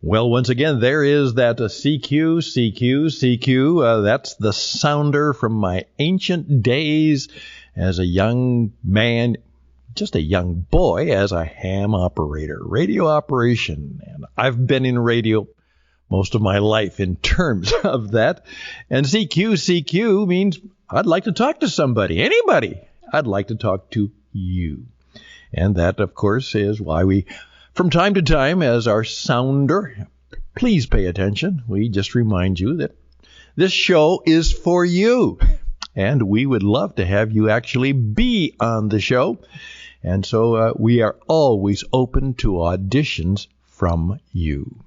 Well, once again, there is that CQ. That's the sounder from my ancient days as a young man, just a young boy, as a ham operator, radio operation. And I've been in radio most of my life in terms of that. And CQ means I'd like to talk to somebody, anybody. I'd like to talk to you. And that, of course, is why we, from time to time, as our sounder, please pay attention. We just remind you that this show is for you. And we would love to have you actually be on the show. And so we are always open to auditions from you.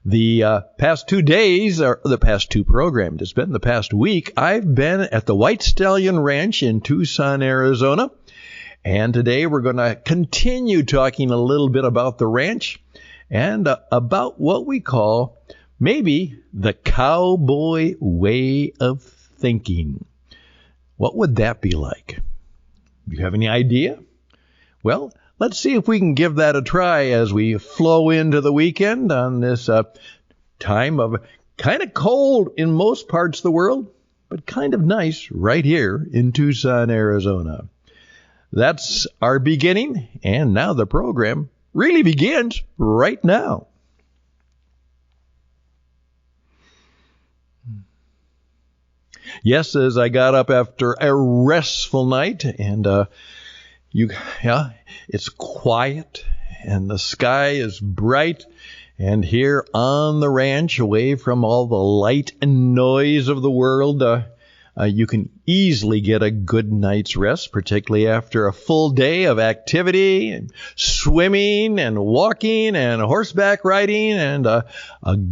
The past 2 days, or the past two programs, it's been the past week, I've been at the White Stallion Ranch in Tucson, Arizona. And today we're going to continue talking a little bit about the ranch and about what we call maybe the Cowboy Way of thinking. What would that be like? Do you have any idea? Well, let's see if we can give that a try as we flow into the weekend on this time of kind of cold in most parts of the world, but kind of nice right here in Tucson, Arizona. That's our beginning, and now the program really begins right now. Yes, as I got up after a restful night, and it's quiet, and the sky is bright, and here on the ranch, away from all the light and noise of the world, you can easily get a good night's rest, particularly after a full day of activity, and swimming, and walking, and horseback riding, and a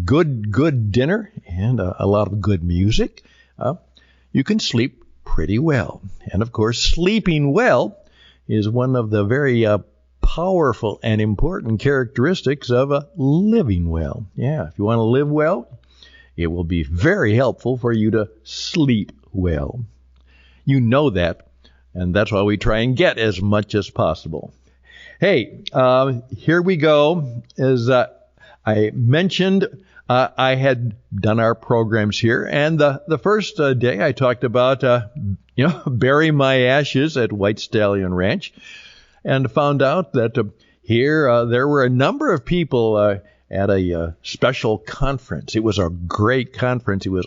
good dinner, and a lot of good music. You can sleep pretty well. And, of course, sleeping well is one of the very powerful and important characteristics of living well. Yeah, if you want to live well, it will be very helpful for you to sleep well. You know that, and that's why we try and get as much as possible. Hey, here we go. As I mentioned, I had done our programs here, and the first day I talked about, bury my ashes at White Stallion Ranch, and found out that here there were a number of people at a special conference. It was a great conference. It was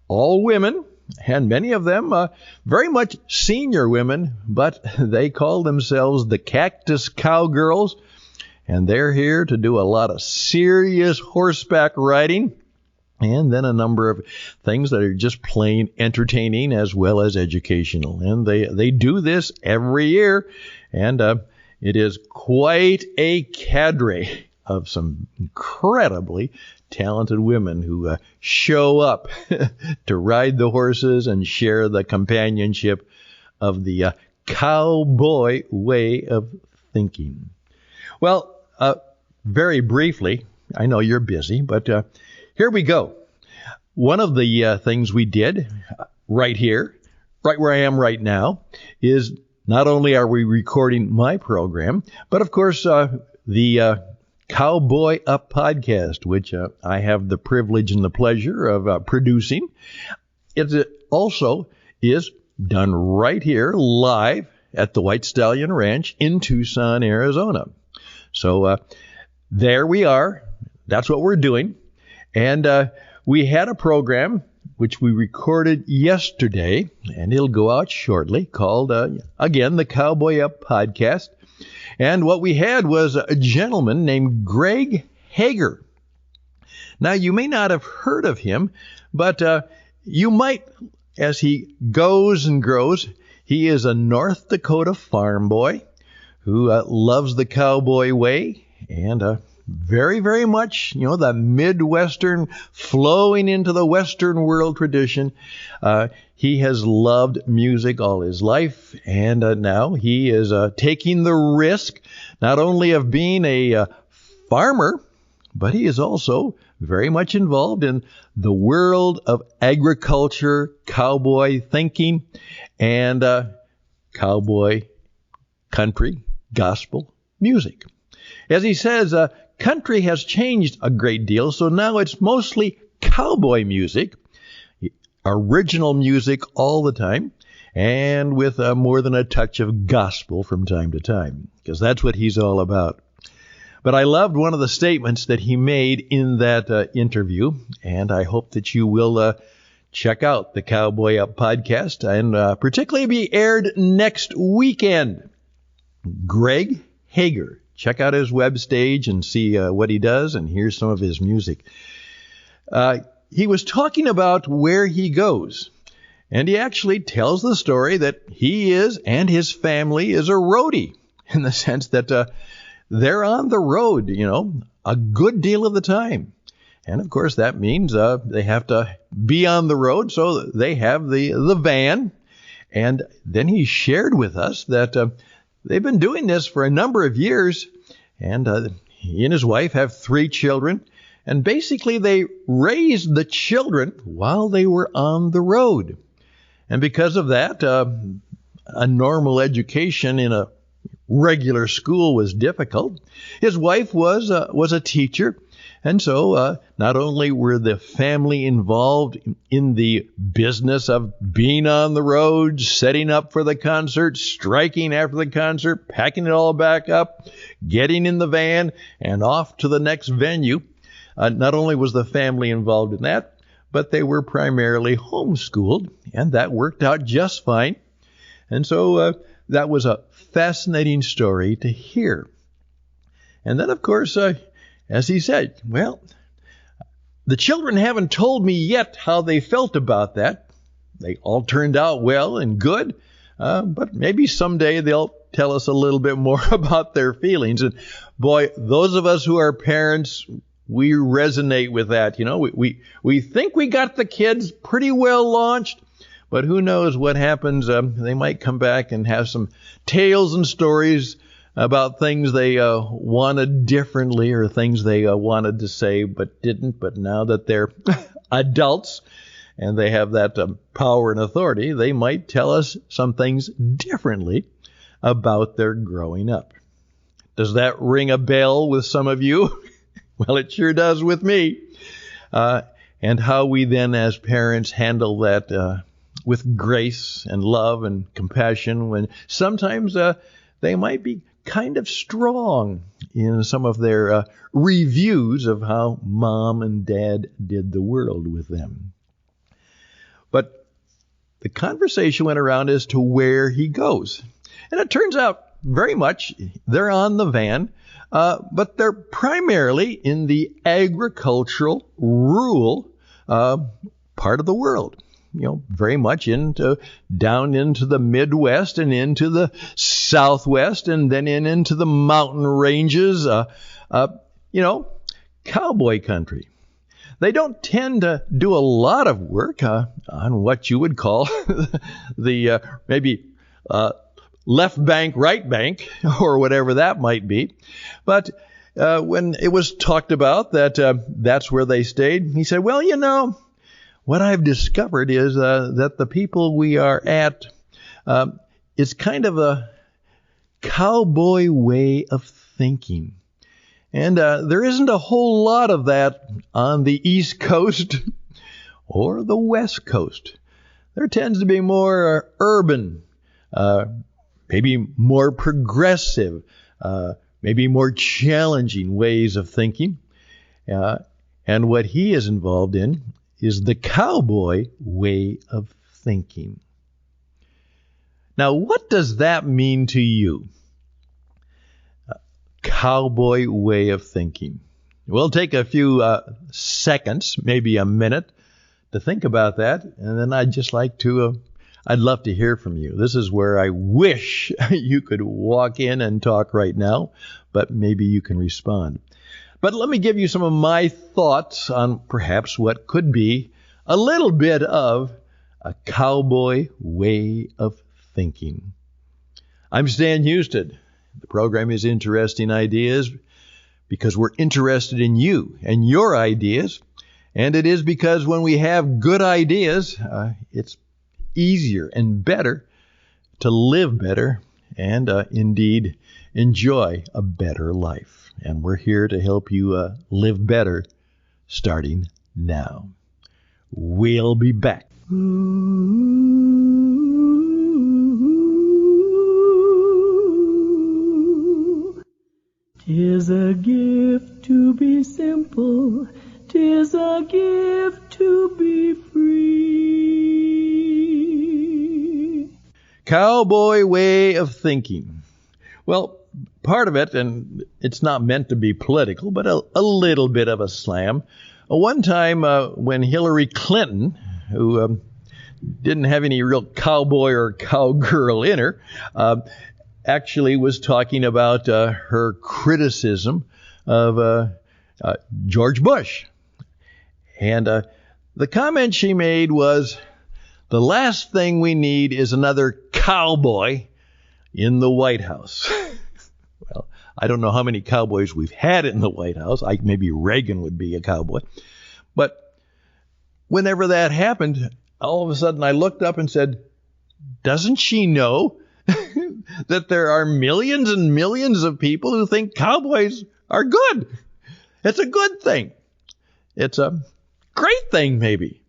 all women, and many of them very much senior women, but they called themselves the Cactus Cowgirls, and they're here to do a lot of serious horseback riding, and then a number of things that are just plain entertaining as well as educational. And they do this every year, and it is quite a cadre of some incredibly talented women who show up to ride the horses and share the companionship of the Cowboy Way of thinking. Well, very briefly, I know you're busy, but here we go. One of the things we did right here, right where I am right now, is not only are we recording my program, but of course the Cowboy Up podcast, which I have the privilege and the pleasure of producing. It also is done right here live at the White Stallion Ranch in Tucson, Arizona. So there we are. That's what we're doing. And we had a program which we recorded yesterday, and it'll go out shortly, called, again, the Cowboy Up podcast. And what we had was a gentleman named Greg Hager. Now, you may not have heard of him, but you might, as he goes and grows. He is a North Dakota farm boy who loves the Cowboy Way and very, very much, the Midwestern flowing into the Western world tradition. He has loved music all his life, and now he is taking the risk not only of being a farmer, but he is also very much involved in the world of agriculture, cowboy thinking, and cowboy country gospel music. As he says, country has changed a great deal, so now it's mostly cowboy music, original music all the time, and with more than a touch of gospel from time to time, because that's what he's all about. But I loved one of the statements that he made in that interview, and I hope that you will check out the Cowboy Up podcast, and particularly be aired next weekend. Greg Hager. Check out his web stage and see what he does, and hear some of his music. He was talking about where he goes, and he actually tells the story that he is, and his family is, a roadie, in the sense that they're on the road, a good deal of the time. And, of course, that means they have to be on the road, so they have the van. And then he shared with us that they've been doing this for a number of years, and he and his wife have 3 children, and basically they raised the children while they were on the road. And because of that, a normal education in a regular school was difficult. His wife was a teacher, and so not only were the family involved in the business of being on the road, setting up for the concert, striking after the concert, packing it all back up, getting in the van, and off to the next venue. Not only was the family involved in that, but they were primarily homeschooled, and that worked out just fine. And so that was a fascinating story to hear. And then, of course, as he said, well, the children haven't told me yet how they felt about that. They all turned out well and good, but maybe someday they'll tell us a little bit more about their feelings. And boy, those of us who are parents, we resonate with that. We think we got the kids pretty well launched, but who knows what happens. They might come back and have some tales and stories about things they wanted differently, or things they wanted to say but didn't. But now that they're adults and they have that power and authority, they might tell us some things differently about their growing up. Does that ring a bell with some of you? Well, it sure does with me. And how we then as parents handle that with grace and love and compassion, when sometimes they might be kind of strong in some of their reviews of how mom and dad did the world with them. But the conversation went around as to where he goes. And it turns out very much they're on the van, but they're primarily in the agricultural, rural part of the world. Very much down into the Midwest and into the Southwest, and then into the mountain ranges, cowboy country. They don't tend to do a lot of work on what you would call the maybe left bank, right bank, or whatever that might be. But when it was talked about that that's where they stayed, he said, well, what I've discovered is that the people we are at is kind of a cowboy way of thinking. And there isn't a whole lot of that on the East Coast or the West Coast. There tends to be more urban, maybe more progressive, maybe more challenging ways of thinking. And what he is involved in is the cowboy way of thinking. Now, what does that mean to you? Cowboy way of thinking. We'll take a few seconds, maybe a minute, to think about that, and then I'd love to hear from you. This is where I wish you could walk in and talk right now, but maybe you can respond. But let me give you some of my thoughts on perhaps what could be a little bit of a cowboy way of thinking. I'm Stan Houston. The program is Interesting Ideas because we're interested in you and your ideas. And it is because when we have good ideas, it's easier and better to live better and indeed enjoy a better life. and we're here to help you live better starting now. We'll be back. 'Tis a gift to be simple, 'tis a gift to be free. Cowboy Way of Thinking. Well, part of it, and it's not meant to be political, but a little bit of a slam. One time when Hillary Clinton, who didn't have any real cowboy or cowgirl in her, actually was talking about her criticism of George Bush. And the comment she made was, the last thing we need is another cowboy in the White House. Well, I don't know how many cowboys we've had in the White House. Maybe Reagan would be a cowboy. But whenever that happened, all of a sudden I looked up and said, doesn't she know that there are millions and millions of people who think cowboys are good? It's a good thing. It's a great thing, maybe.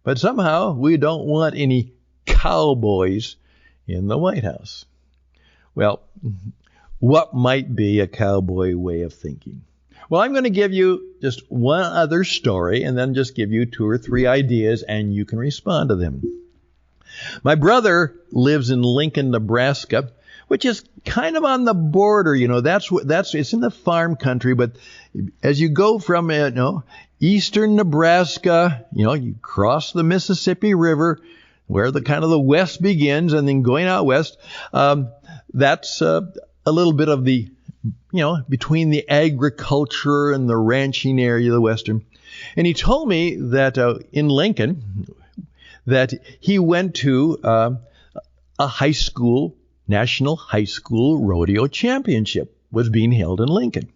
But somehow we don't want any cowboys in the White House. Well, what might be a cowboy way of thinking? Well, I'm going to give you just one other story and then just give you 2 or 3 ideas, and you can respond to them. My brother lives in Lincoln, Nebraska, which is kind of on the border. It's in the farm country, but as you go from eastern Nebraska, you cross the Mississippi River, where the kind of the west begins, and then going out west, that's a little bit of the between the agriculture and the ranching area of the western. And he told me that in Lincoln, that he went to a high school, National High School Rodeo Championship was being held in Lincoln.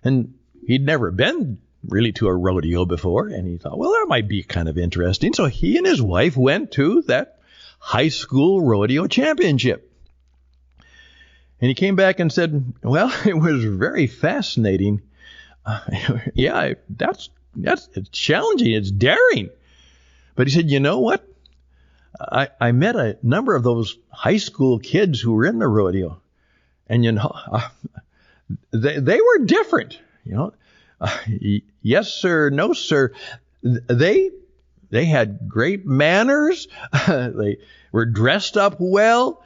And he'd never been really to a rodeo before, and he thought, well, that might be kind of interesting. So he and his wife went to that high school rodeo championship. And he came back and said, well, it was very fascinating. Yeah, it's challenging. It's daring. But he said, you know what? I met a number of those high school kids who were in the rodeo. And, they were different. Yes, sir. No, sir. They had great manners. They were dressed up well.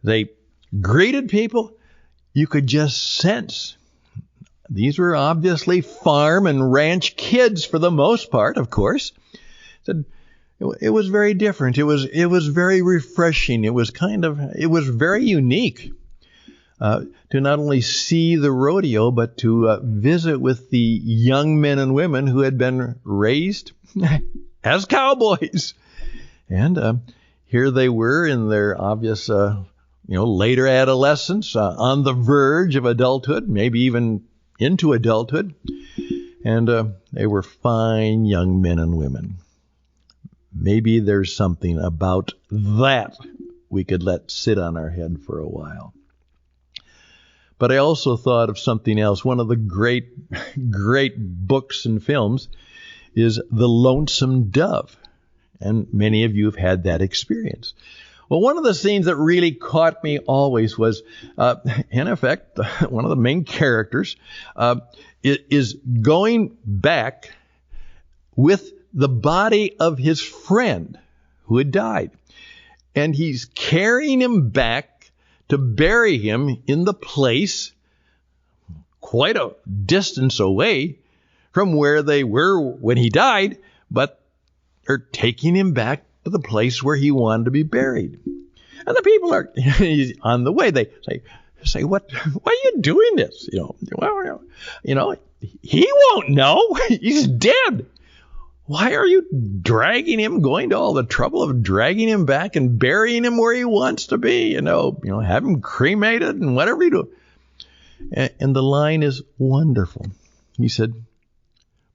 They greeted people. You could just sense. These were obviously farm and ranch kids for the most part, of course. It was very different. It was very refreshing. It was very unique to not only see the rodeo, but to visit with the young men and women who had been raised as cowboys. And here they were in their obvious, later adolescence, on the verge of adulthood, maybe even into adulthood. And they were fine young men and women. Maybe there's something about that we could let sit on our head for a while. But I also thought of something else. One of the great books and films is The Lonesome Dove. And many of you have had that experience. Well, one of the scenes that really caught me always was, in effect, one of the main characters is going back with the body of his friend who had died. And he's carrying him back to bury him in the place quite a distance away from where they were when he died, but they're taking him back to the place where he wanted to be buried. And the people are on the way. They say, why are you doing this? He won't know. He's dead. Why are you dragging him, going to all the trouble of dragging him back and burying him where he wants to be? Have him cremated and whatever you do. And the line is wonderful. He said,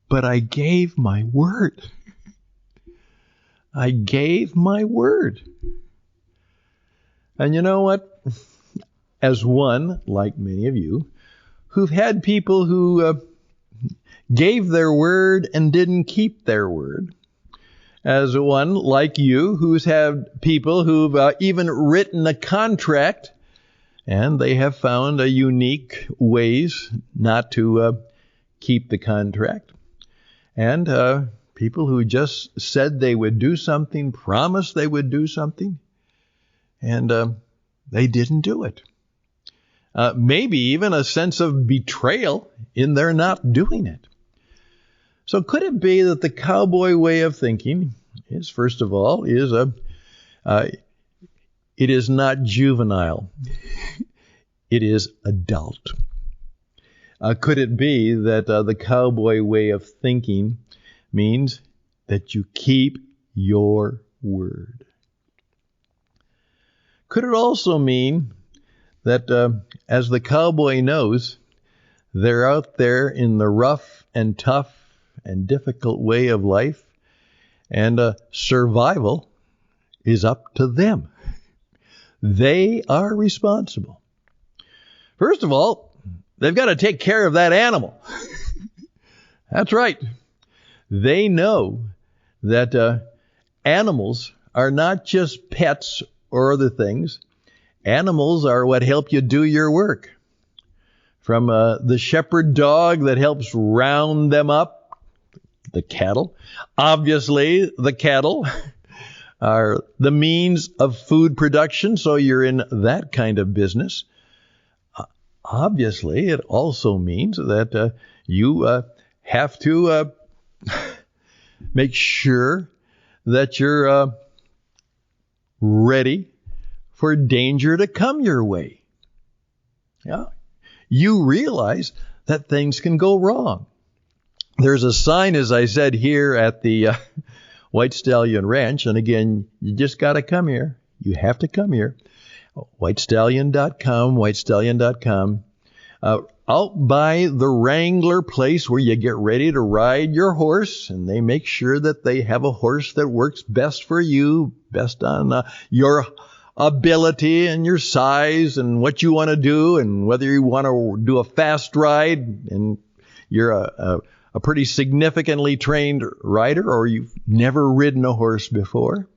but I gave my word. I gave my word. And you know what? As one, like many of you, who've had people who gave their word and didn't keep their word. As one like you who's had people who've even written a contract and they have found a unique ways not to keep the contract. And people who just said they would do something, promised they would do something, and they didn't do it. Maybe even a sense of betrayal in their not doing it. So could it be that the cowboy way of thinking is, first of all, it is not juvenile. It is adult. Could it be that the cowboy way of thinking means that you keep your word? Could it also mean that as the cowboy knows, they're out there in the rough and tough and difficult way of life, and survival is up to them. They are responsible. First of all, they've got to take care of that animal. That's right. They know that animals are not just pets or other things. Animals are what help you do your work. From the shepherd dog that helps round them up, the cattle. Obviously, the cattle are the means of food production, so you're in that kind of business. Obviously, it also means that you have to make sure that you're ready for danger to come your way. Yeah. You realize that things can go wrong. There's a sign, as I said, here at the White Stallion Ranch. And again, you just got to come here. You have to come here. WhiteStallion.com, WhiteStallion.com. Out by the Wrangler place where you get ready to ride your horse. And they make sure that they have a horse that works best for you, best on your ability and your size and what you want to do, and whether you want to do a fast ride and you're a pretty significantly trained rider or you've never ridden a horse before.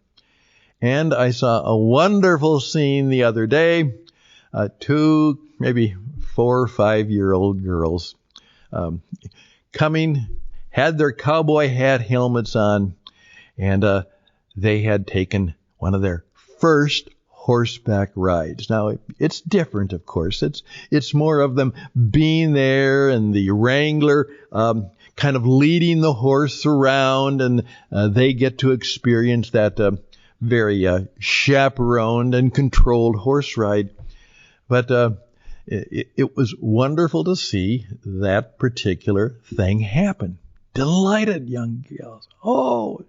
And I saw a wonderful scene the other day. Two, maybe 4 or 5-year-old girls coming, had their cowboy hat helmets on, and they had taken one of their first horseback rides. Now, it's different, of course. It's more of them being there and the wrangler kind of leading the horse around, and they get to experience that very chaperoned and controlled horse ride. But it was wonderful to see that particular thing happen. Delighted young girls. Oh,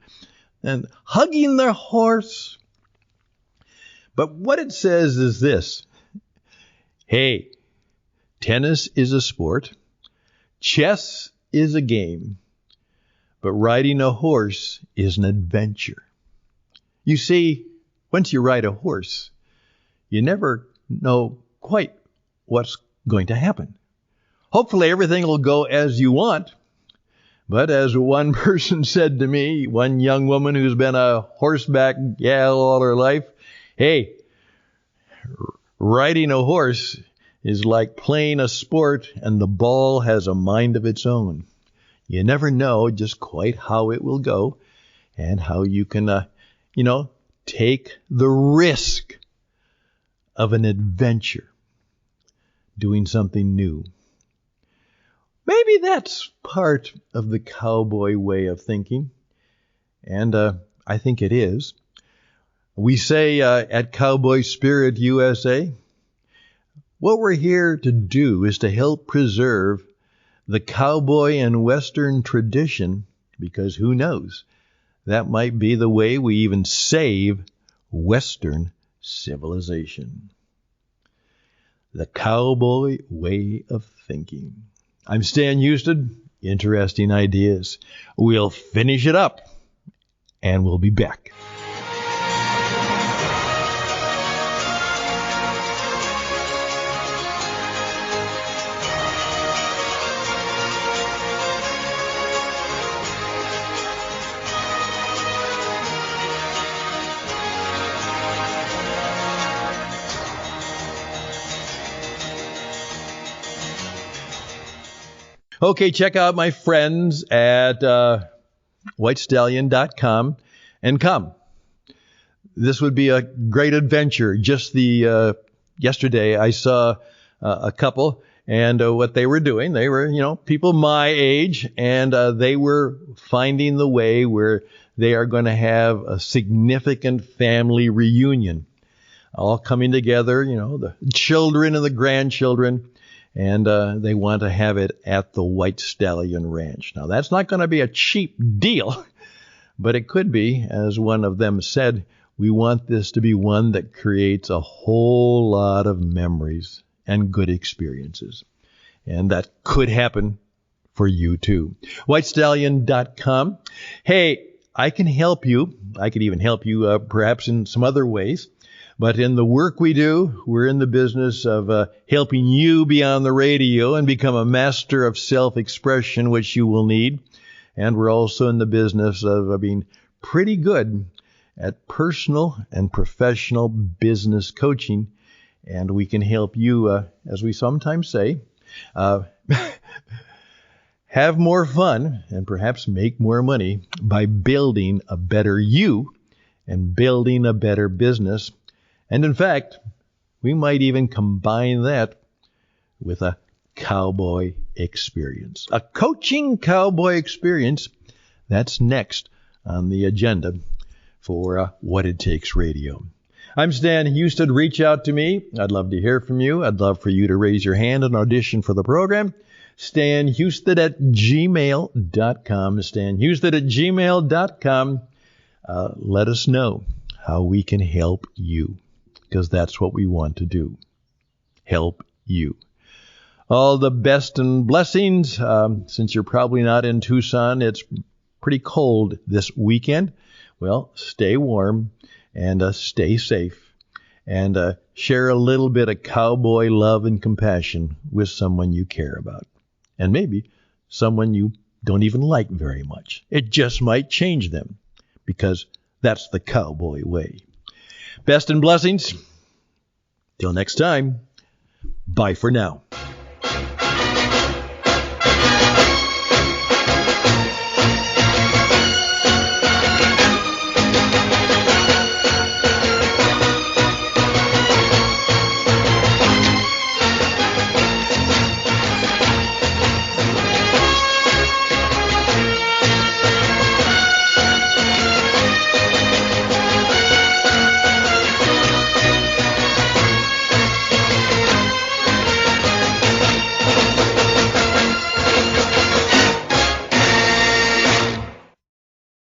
and hugging their horse. But what it says is this. Hey, tennis is a sport. Chess is a game. But riding a horse is an adventure. You see, once you ride a horse, you never know quite what's going to happen. Hopefully everything will go as you want. But as one person said to me, one young woman who's been a horseback gal all her life, hey, riding a horse is like playing a sport and the ball has a mind of its own. You never know just quite how it will go and how you can, take the risk of an adventure, doing something new. Maybe that's part of the cowboy way of thinking, and I think it is. We say at Cowboy Spirit USA, what we're here to do is to help preserve the cowboy and Western tradition, because who knows, that might be the way we even save Western civilization. The cowboy way of thinking. I'm Stan Houston. Interesting ideas. We'll finish it up, and we'll be back. Okay, check out my friends at whitestallion.com and come. This would be a great adventure. Just yesterday I saw a couple, and what they were doing, they were, people my age, and they were finding the way where they are going to have a significant family reunion, all coming together, the children and the grandchildren, and they want to have it at the White Stallion Ranch. Now, that's not going to be a cheap deal, but it could be. As one of them said, we want this to be one that creates a whole lot of memories and good experiences. And that could happen for you too. whitestallion.com. Hey, I can help you. I could even help you perhaps in some other ways. But in the work we do, we're in the business of helping you be on the radio and become a master of self-expression, which you will need. And we're also in the business of being pretty good at personal and professional business coaching. And we can help you, as we sometimes say, have more fun and perhaps make more money by building a better you and building a better business. And in fact, we might even combine that with a cowboy experience. A coaching cowboy experience. That's next on the agenda for What It Takes Radio. I'm Stan Houston. Reach out to me. I'd love to hear from you. I'd love for you to raise your hand and audition for the program. StanHouston@gmail.com. StanHouston@gmail.com. Let us know how we can help you, because that's what we want to do. Help you. All the best and blessings. Since you're probably not in Tucson, it's pretty cold this weekend. Well, stay warm and stay safe. And share a little bit of cowboy love and compassion with someone you care about. And maybe someone you don't even like very much. It just might change them, because that's the cowboy way. Best and blessings. Till next time, bye for now.